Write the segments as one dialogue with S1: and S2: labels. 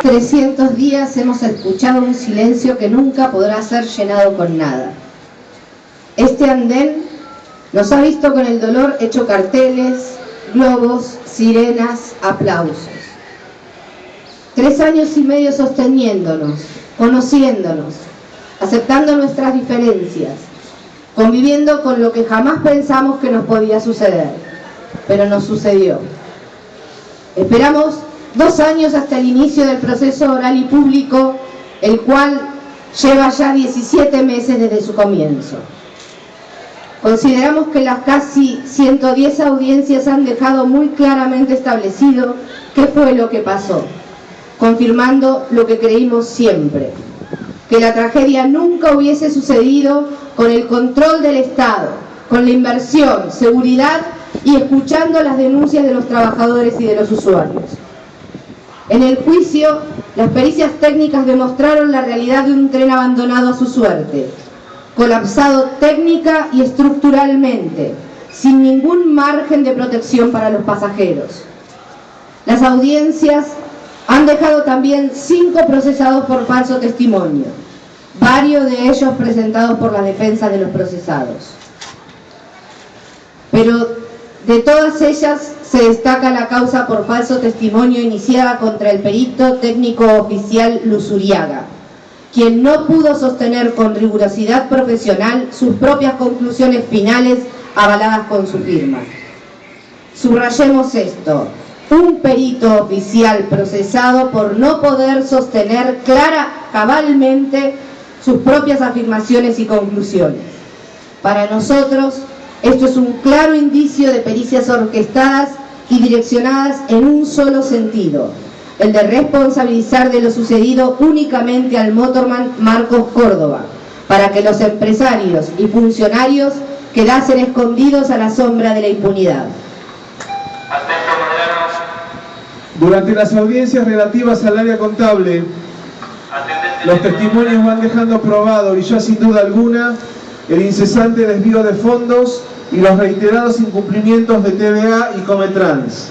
S1: 300 días hemos escuchado un silencio que nunca podrá ser llenado con nada. Este andén nos ha visto con el dolor hecho carteles, globos, sirenas, aplausos. 3 años y medio sosteniéndonos, conociéndonos, aceptando nuestras diferencias, conviviendo con lo que jamás pensamos que nos podía suceder, pero nos sucedió. Esperamos 2 años hasta el inicio del proceso oral y público, el cual lleva ya 17 meses desde su comienzo. Consideramos que las casi 110 audiencias han dejado muy claramente establecido qué fue lo que pasó, confirmando lo que creímos siempre, que la tragedia nunca hubiese sucedido con el control del Estado, con la inversión, seguridad y escuchando las denuncias de los trabajadores y de los usuarios. En el juicio, las pericias técnicas demostraron la realidad de un tren abandonado a su suerte, colapsado técnica y estructuralmente, sin ningún margen de protección para los pasajeros. Las audiencias han dejado también 5 procesados por falso testimonio, varios de ellos presentados por las defensas de los procesados. Pero de todas ellas se destaca la causa por falso testimonio iniciada contra el perito técnico oficial Luzuriaga, quien no pudo sostener con rigurosidad profesional sus propias conclusiones finales avaladas con su firma. Subrayemos esto: un perito oficial procesado por no poder sostener cabalmente sus propias afirmaciones y conclusiones. Para nosotros, esto es un claro indicio de pericias orquestadas y direccionadas en un solo sentido, el de responsabilizar de lo sucedido únicamente al motorman Marcos Córdoba, para que los empresarios y funcionarios quedasen escondidos a la sombra de la impunidad.
S2: Durante las audiencias relativas al área contable, los testimonios van dejando probado, y ya sin duda alguna, el incesante desvío de fondos y los reiterados incumplimientos de TVA y Cometrans.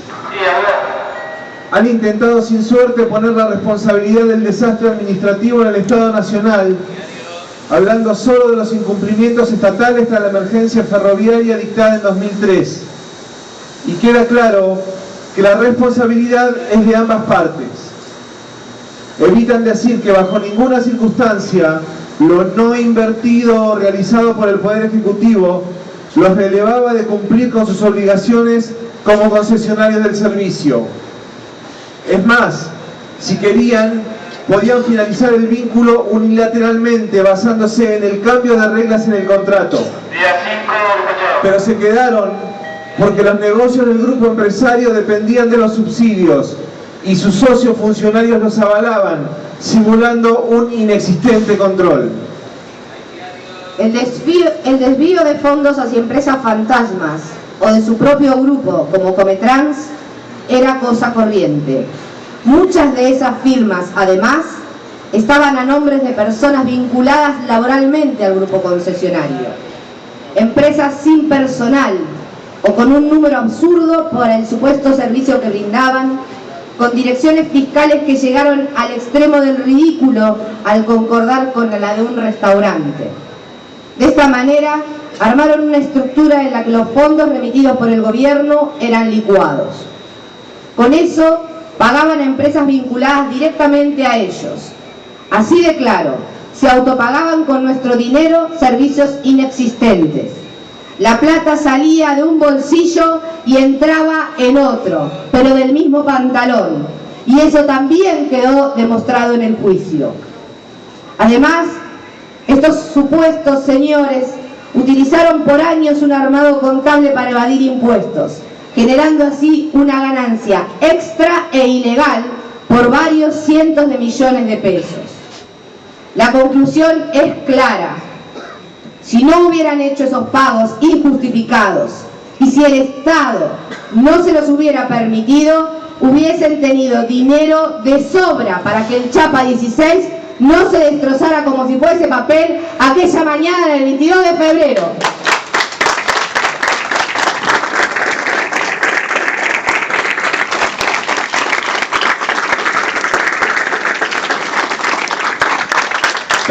S2: Han intentado sin suerte poner la responsabilidad del desastre administrativo en el Estado Nacional, hablando solo de los incumplimientos estatales tras la emergencia ferroviaria dictada en 2003. Y queda claro que la responsabilidad es de ambas partes. Evitan decir que bajo ninguna circunstancia lo no invertido realizado por el Poder Ejecutivo los relevaba de cumplir con sus obligaciones como concesionarios del servicio. Es más, si querían, podían finalizar el vínculo unilateralmente basándose en el cambio de reglas en el contrato. Pero se quedaron porque los negocios del grupo empresario dependían de los subsidios y sus socios funcionarios los avalaban, simulando un inexistente control.
S1: El desvío de fondos hacia empresas fantasmas o de su propio grupo, como Cometrans, era cosa corriente. Muchas de esas firmas, además, estaban a nombres de personas vinculadas laboralmente al grupo concesionario. Empresas sin personal o con un número absurdo por el supuesto servicio que brindaban, con direcciones fiscales que llegaron al extremo del ridículo al concordar con la de un restaurante. De esta manera, armaron una estructura en la que los fondos remitidos por el gobierno eran licuados. Con eso, pagaban a empresas vinculadas directamente a ellos. Así de claro, se autopagaban con nuestro dinero servicios inexistentes. La plata salía de un bolsillo y entraba en otro, pero del mismo pantalón. Y eso también quedó demostrado en el juicio. Además, estos supuestos señores utilizaron por años un armado contable para evadir impuestos, generando así una ganancia extra e ilegal por varios cientos de millones de pesos. La conclusión es clara. Si no hubieran hecho esos pagos injustificados y si el Estado no se los hubiera permitido, hubiesen tenido dinero de sobra para que el Chapa 16 no se destrozara como si fuese papel aquella mañana del 22 de febrero.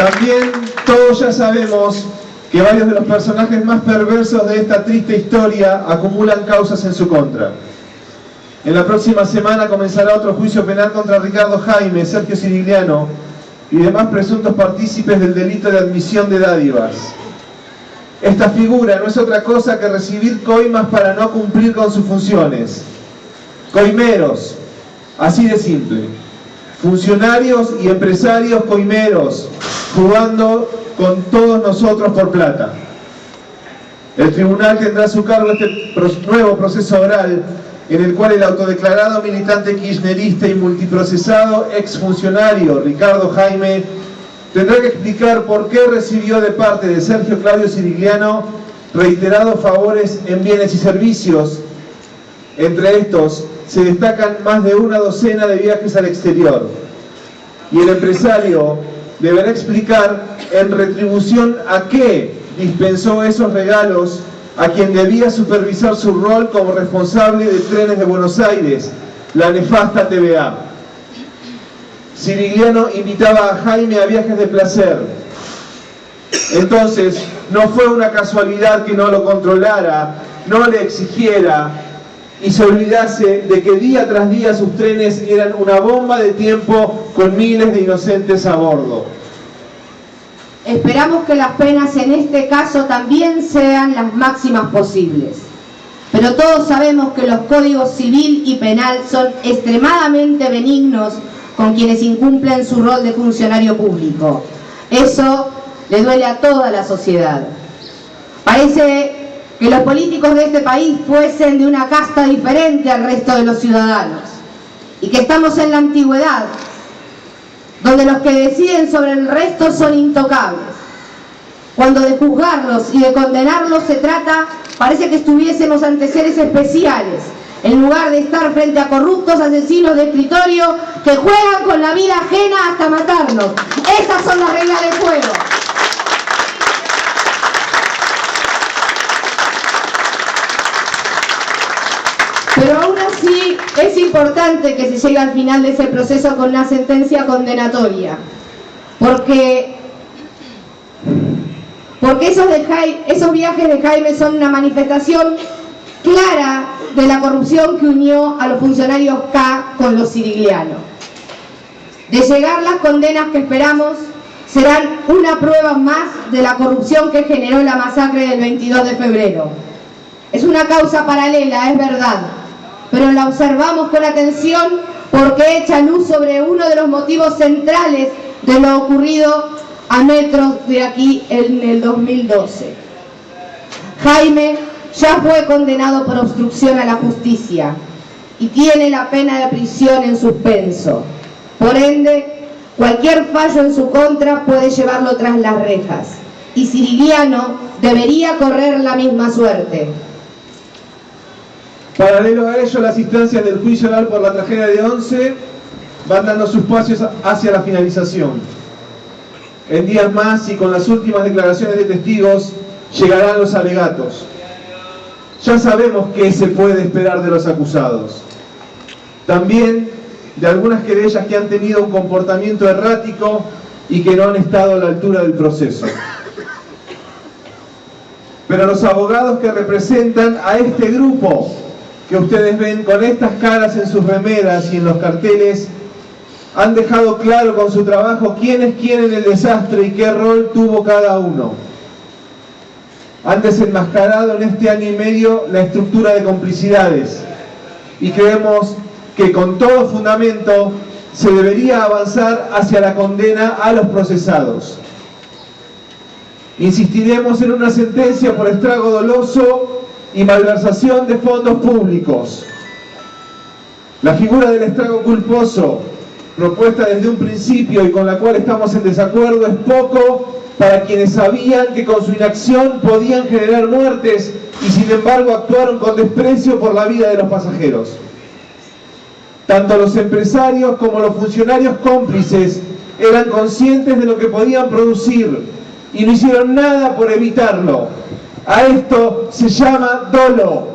S2: También todos ya sabemos que varios de los personajes más perversos de esta triste historia acumulan causas en su contra. En la próxima semana comenzará otro juicio penal contra Ricardo Jaime, Sergio Cirigliano y demás presuntos partícipes del delito de admisión de dádivas. Esta figura no es otra cosa que recibir coimas para no cumplir con sus funciones. Coimeros, así de simple. Funcionarios y empresarios coimeros, jugando con todos nosotros por plata. El tribunal tendrá a su cargo este nuevo proceso oral en el cual el autodeclarado militante kirchnerista y multiprocesado exfuncionario Ricardo Jaime tendrá que explicar por qué recibió de parte de Sergio Claudio Cirigliano reiterados favores en bienes y servicios. Entre estos se destacan más de una docena de viajes al exterior. Y el empresario deberá explicar en retribución a qué dispensó esos regalos a quien debía supervisar su rol como responsable de Trenes de Buenos Aires, la nefasta TVA. Cirigliano invitaba a Jaime a viajes de placer. Entonces, no fue una casualidad que no lo controlara, no le exigiera y se olvidase de que día tras día sus trenes eran una bomba de tiempo con miles de inocentes a bordo.
S1: Esperamos que las penas en este caso también sean las máximas posibles. Pero todos sabemos que los códigos civil y penal son extremadamente benignos con quienes incumplen su rol de funcionario público. Eso le duele a toda la sociedad. Parece que los políticos de este país fuesen de una casta diferente al resto de los ciudadanos y que estamos en la antigüedad, donde los que deciden sobre el resto son intocables. Cuando de juzgarlos y de condenarlos se trata, parece que estuviésemos ante seres especiales, en lugar de estar frente a corruptos asesinos de escritorio que juegan con la vida ajena hasta matarnos. Esas son las reglas del juego. Pero aún así es importante que se llegue al final de ese proceso con una sentencia condenatoria, porque esos viajes de Jaime son una manifestación clara de la corrupción que unió a los funcionarios K con los ciriglianos. De llegar las condenas que esperamos, serán una prueba más de la corrupción que generó la masacre del 22 de febrero. Es una causa paralela, es verdad, pero la observamos con atención porque echa luz sobre uno de los motivos centrales de lo ocurrido a metros de aquí en el 2012. Jaime ya fue condenado por obstrucción a la justicia y tiene la pena de prisión en suspenso. Por ende, cualquier fallo en su contra puede llevarlo tras las rejas, y Cirigliano debería correr la misma suerte.
S2: Paralelo a ello, las instancias del juicio oral por la tragedia de Once van dando sus pasos hacia la finalización. En días más y con las últimas declaraciones de testigos llegarán los alegatos. Ya sabemos qué se puede esperar de los acusados. También de algunas querellas que han tenido un comportamiento errático y que no han estado a la altura del proceso. Pero los abogados que representan a este grupo que ustedes ven con estas caras en sus remeras y en los carteles, han dejado claro con su trabajo quiénes quieren el desastre y qué rol tuvo cada uno. Han desenmascarado en este año y medio la estructura de complicidades y creemos que con todo fundamento se debería avanzar hacia la condena a los procesados. Insistiremos en una sentencia por estrago doloso y malversación de fondos públicos. La figura del estrago culposo, propuesta desde un principio y con la cual estamos en desacuerdo, es poco para quienes sabían que con su inacción podían generar muertes y sin embargo actuaron con desprecio por la vida de los pasajeros. Tanto los empresarios como los funcionarios cómplices eran conscientes de lo que podían producir y no hicieron nada por evitarlo. A esto se llama dolo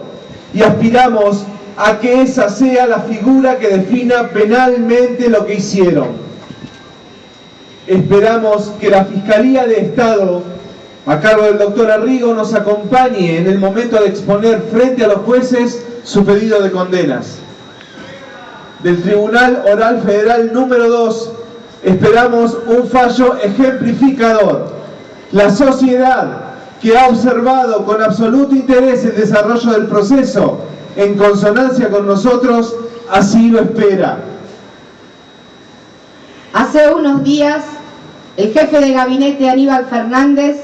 S2: y aspiramos a que esa sea la figura que defina penalmente lo que hicieron. esperamos que la Fiscalía de Estado, a cargo del doctor Arrigo, nos acompañe en el momento de exponer frente a los jueces su pedido de condenas. Del Tribunal Oral Federal número 2, esperamos un fallo ejemplificador. La sociedad, que ha observado con absoluto interés el desarrollo del proceso, en consonancia con nosotros, así lo espera.
S1: Hace unos días, el jefe de gabinete Aníbal Fernández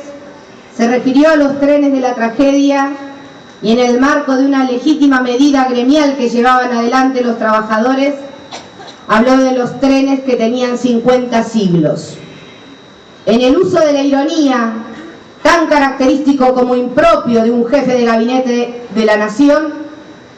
S1: se refirió a los trenes de la tragedia y en el marco de una legítima medida gremial que llevaban adelante los trabajadores, habló de los trenes que tenían 50 siglos. En el uso de la ironía, tan característico como impropio de un jefe de gabinete de la nación,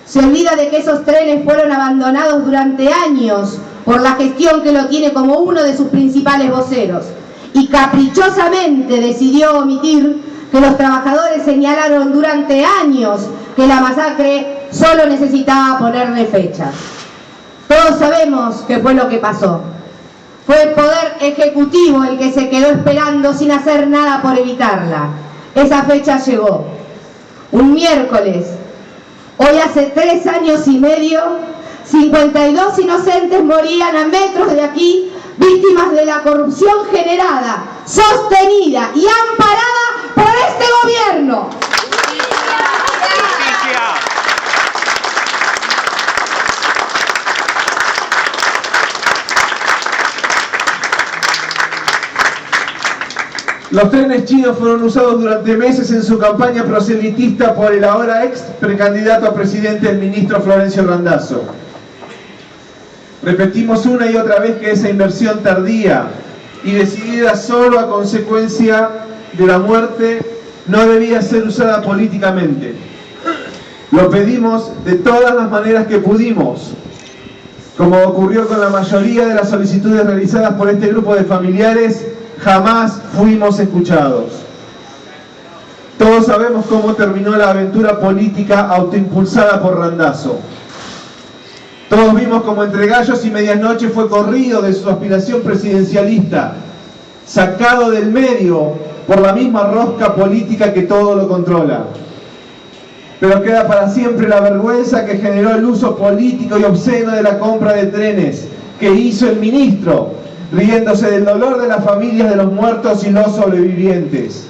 S1: se olvida de que esos trenes fueron abandonados durante años por la gestión que lo tiene como uno de sus principales voceros, y caprichosamente decidió omitir que los trabajadores señalaron durante años que la masacre solo necesitaba ponerle fecha. Todos sabemos qué fue lo que pasó. Fue el Poder Ejecutivo el que se quedó esperando sin hacer nada por evitarla. Esa fecha llegó. Un miércoles. Hoy hace 3 años y medio, 52 inocentes morían a metros de aquí, víctimas de la corrupción generada, sostenida y amparada por este gobierno.
S2: Los trenes chinos fueron usados durante meses en su campaña proselitista por el ahora ex precandidato a presidente, el ministro Florencio Randazzo. Repetimos una y otra vez que esa inversión tardía y decidida solo a consecuencia de la muerte no debía ser usada políticamente. Lo pedimos de todas las maneras que pudimos, como ocurrió con la mayoría de las solicitudes realizadas por este grupo de familiares. Jamás fuimos escuchados. Todos sabemos cómo terminó la aventura política autoimpulsada por Randazzo. Todos vimos cómo entre gallos y medianoche fue corrido de su aspiración presidencialista, sacado del medio por la misma rosca política que todo lo controla. Pero queda para siempre la vergüenza que generó el uso político y obsceno de la compra de trenes que hizo el ministro, riéndose del dolor de las familias de los muertos y los sobrevivientes.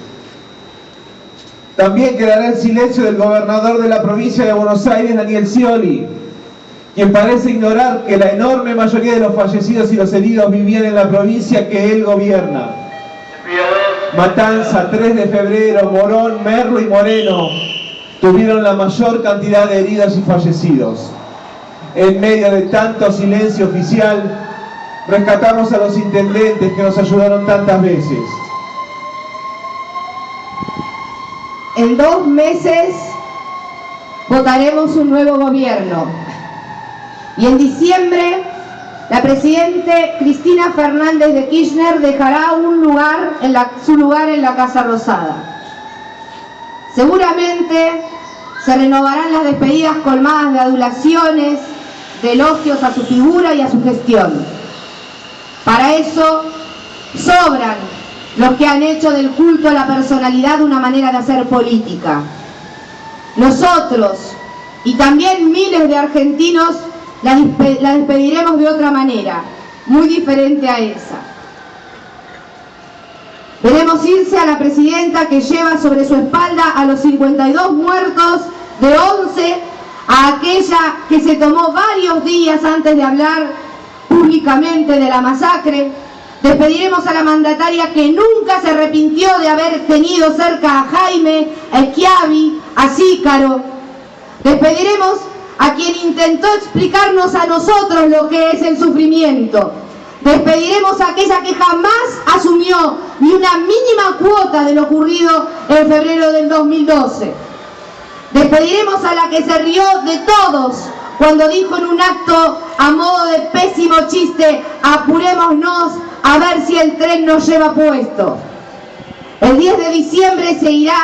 S2: También quedará el silencio del gobernador de la provincia de Buenos Aires, Daniel Scioli, quien parece ignorar que la enorme mayoría de los fallecidos y los heridos vivían en la provincia que él gobierna. Matanza, 3 de febrero, Morón, Merlo y Moreno tuvieron la mayor cantidad de heridos y fallecidos. En medio de tanto silencio oficial, rescatamos a los intendentes que nos ayudaron tantas veces.
S1: En 2 meses votaremos un nuevo gobierno y en diciembre la presidente Cristina Fernández de Kirchner dejará su lugar en la Casa Rosada. Seguramente se renovarán las despedidas colmadas de adulaciones, de elogios a su figura y a su gestión. Para eso sobran los que han hecho del culto a la personalidad una manera de hacer política. Nosotros, y también miles de argentinos, la despediremos de otra manera, muy diferente a esa. Veremos irse a la presidenta que lleva sobre su espalda a los 52 muertos de 11, a aquella que se tomó varios días antes de hablar públicamente de la masacre. Despediremos a la mandataria que nunca se arrepintió de haber tenido cerca a Jaime, a Schiavi, a Zícaro. Despediremos a quien intentó explicarnos a nosotros lo que es el sufrimiento. Despediremos a aquella que jamás asumió ni una mínima cuota de lo ocurrido en febrero del 2012. Despediremos a la que se rió de todos cuando dijo en un acto a modo de pésimo chiste: apurémonos a ver si el tren nos lleva puesto. El 10 de diciembre se irá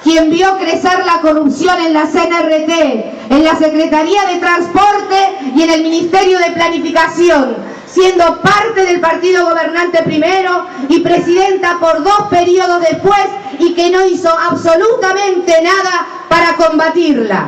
S1: quien vio crecer la corrupción en la CNRT, en la Secretaría de Transporte y en el Ministerio de Planificación. siendo parte del partido gobernante primero y presidenta por 2 periodos después, y que no hizo absolutamente nada para combatirla.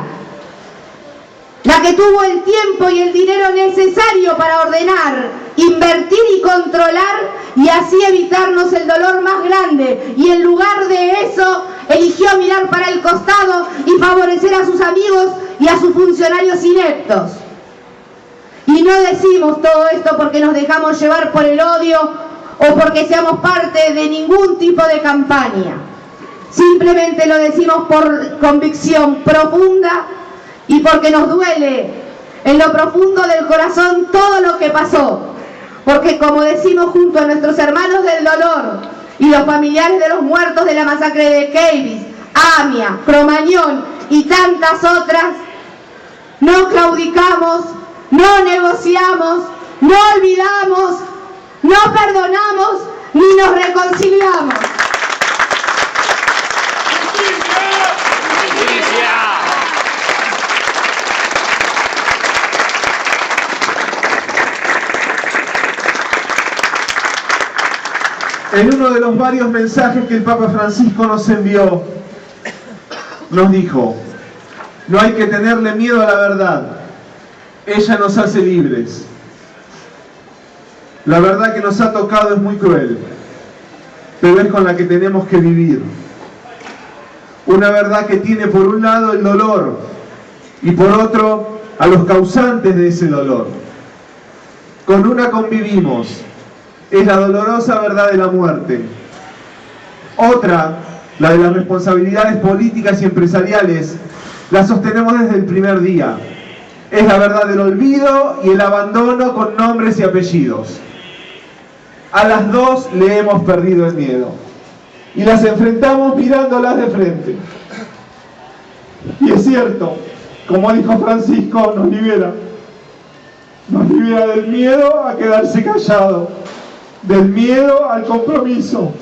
S1: La que tuvo el tiempo y el dinero necesario para ordenar, invertir y controlar, y así evitarnos el dolor más grande, y en lugar de eso eligió mirar para el costado y favorecer a sus amigos y a sus funcionarios ineptos. Y no decimos todo esto porque nos dejamos llevar por el odio o porque seamos parte de ningún tipo de campaña. Simplemente lo decimos por convicción profunda y porque nos duele en lo profundo del corazón todo lo que pasó. Porque, como decimos junto a nuestros hermanos del dolor y los familiares de los muertos de la masacre de Keyvis, Amia, Cromañón y tantas otras, no claudicamos, no negociamos, no olvidamos, no perdonamos ni nos reconciliamos.
S2: En uno de los varios mensajes que el Papa Francisco nos envió, nos dijo: no hay que tenerle miedo a la verdad, ella nos hace libres. La verdad que nos ha tocado es muy cruel, pero es con la que tenemos que vivir. Una verdad que tiene por un lado el dolor y por otro a los causantes de ese dolor. Con una convivimos, es la dolorosa verdad de la muerte. Otra, la de las responsabilidades políticas y empresariales, la sostenemos desde el primer día. Es la verdad del olvido y el abandono con nombres y apellidos. A las dos le hemos perdido el miedo y las enfrentamos mirándolas de frente. Y es cierto, como dijo Francisco, nos libera. Nos libera del miedo a quedarse callado, del miedo al compromiso,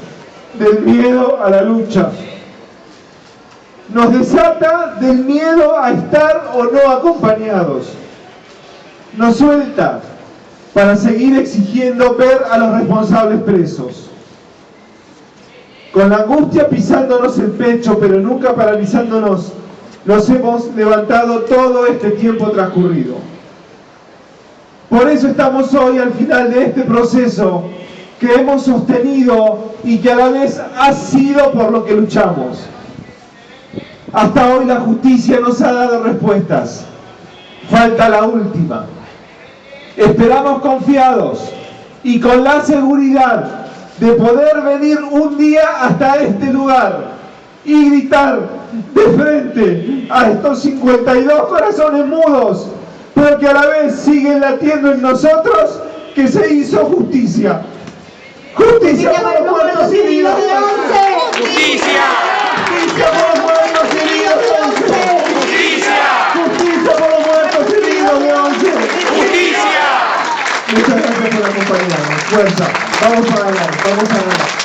S2: del miedo a la lucha. Nos desata del miedo a estar o no acompañados. Nos suelta para seguir exigiendo ver a los responsables presos. Con la angustia pisándonos el pecho, pero nunca paralizándonos, nos hemos levantado todo este tiempo transcurrido. Por eso estamos hoy al final de este proceso que hemos sostenido y que a la vez ha sido por lo que luchamos. Hasta hoy la justicia nos ha dado respuestas. Falta la última. Esperamos confiados y con la seguridad de poder venir un día hasta este lugar y gritar de frente a estos 52 corazones mudos, pero que a la vez siguen latiendo en nosotros, que se hizo justicia. ¡Justicia por los muertos y heridos de Once!
S3: ¡Justicia!
S2: ¡Justicia por los muertos y heridos de Once!
S3: ¡Justicia!
S2: ¡Justicia por los muertos y heridos de Once!
S3: ¡Justicia!
S2: Muchas gracias por acompañarnos. Fuerza. Vamos a ganar. Vamos a ganar.